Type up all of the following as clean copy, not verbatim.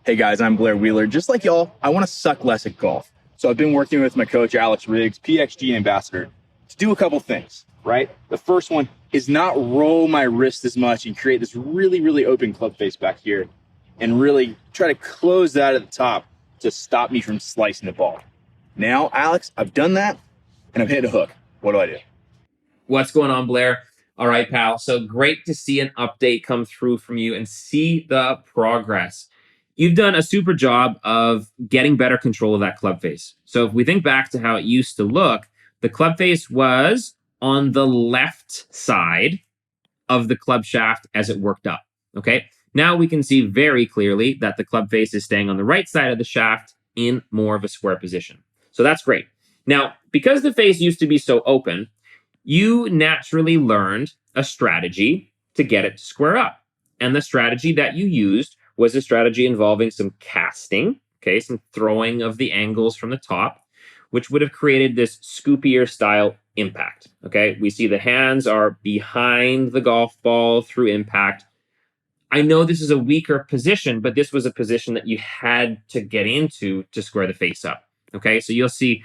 Hey guys, I'm Blair Wheeler. Just like y'all, I want to suck less at golf. So I've been working with my coach, Alex Riggs, PXG ambassador, to do a couple things, right? The first one is not roll my wrist as much and create this really open club face back here and really try to close that at the top to stop me from slicing the ball. Now, Alex, I've done that and I've hit a hook. What do I do? What's going on, Blair? All right, pal. So great to see an update come through from you and see the progress. You've done a super job of getting better control of that club face. So if we think back to how it used to look, the club face was on the left side of the club shaft as it worked up. Okay. Now we can see very clearly that the club face is staying on the right side of the shaft in more of a square position. So that's great. Now, because the face used to be so open, you naturally learned a strategy to get it to square up. And the strategy that you used was a strategy involving some casting, okay, some throwing of the angles from the top, which would have created this scoopier style impact. Okay, we see the hands are behind the golf ball through impact. I know this is a weaker position, but this was a position that you had to get into to square the face up. Okay, so you'll see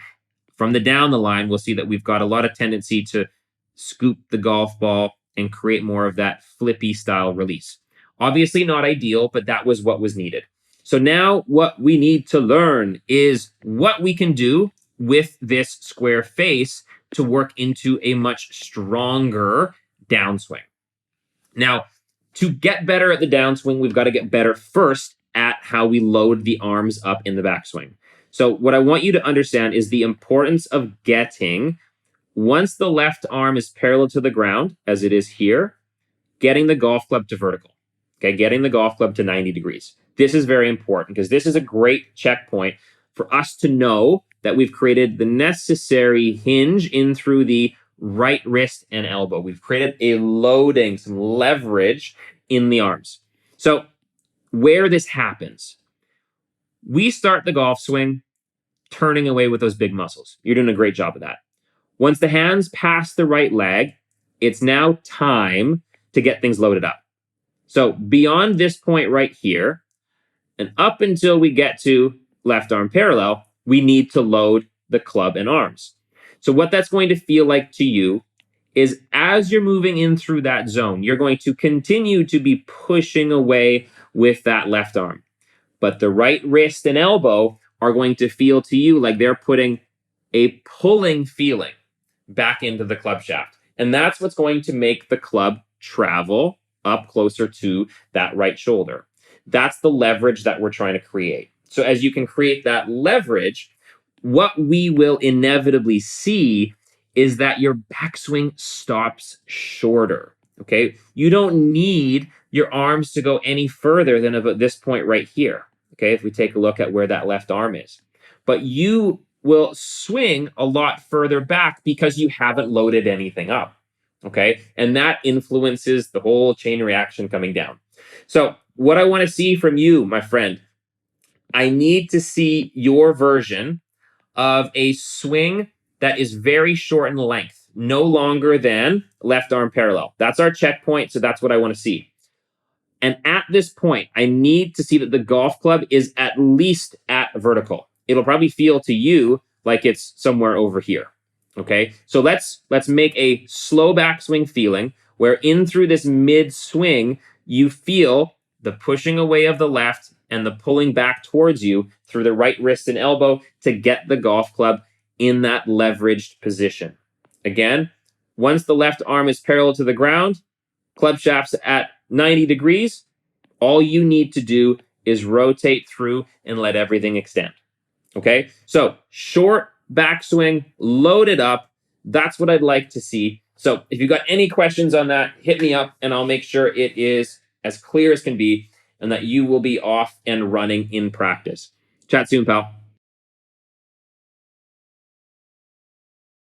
from the down the line, we'll see that we've got a lot of tendency to scoop the golf ball and create more of that flippy style release. Obviously not ideal, but that was what was needed. So now what we need to learn is what we can do with this square face to work into a much stronger downswing. Now, to get better at the downswing, we've got to get better first at how we load the arms up in the backswing. So what I want you to understand is the importance of getting, once the left arm is parallel to the ground, as it is here, getting the golf club to vertical. Okay, getting the golf club to 90 degrees. This is very important because this is a great checkpoint for us to know that we've created the necessary hinge in through the right wrist and elbow. We've created a loading, some leverage in the arms. So where this happens, we start the golf swing turning away with those big muscles. You're doing a great job of that. Once the hands pass the right leg, it's now time to get things loaded up. So beyond this point right here, and up until we get to left arm parallel, we need to load the club and arms. So what that's going to feel like to you is as you're moving in through that zone, you're going to continue to be pushing away with that left arm. But the right wrist and elbow are going to feel to you like they're putting a pulling feeling back into the club shaft. And that's what's going to make the club travel up closer to that right shoulder. That's the leverage that we're trying to create. So as you can create that leverage, what we will inevitably see is that your backswing stops shorter. Okay. You don't need your arms to go any further than about this point right here. Okay. If we take a look at where that left arm is, but you will swing a lot further back because you haven't loaded anything up. Okay. And that influences the whole chain reaction coming down. So what I want to see from you, my friend, I need to see your version of a swing that is very short in length, no longer than left arm parallel. That's our checkpoint. So that's what I want to see. And at this point, I need to see that the golf club is at least at vertical. It'll probably feel to you like it's somewhere over here. Okay. So let's make a slow backswing feeling where in through this mid swing, you feel the pushing away of the left and the pulling back towards you through the right wrist and elbow to get the golf club in that leveraged position. Again, once the left arm is parallel to the ground, club shaft's at 90 degrees, all you need to do is rotate through and let everything extend. Okay, so short backswing, loaded up. That's what I'd like to see. So if you've got any questions on that, hit me up and I'll make sure it is as clear as can be and that you will be off and running in practice. Chat soon, pal.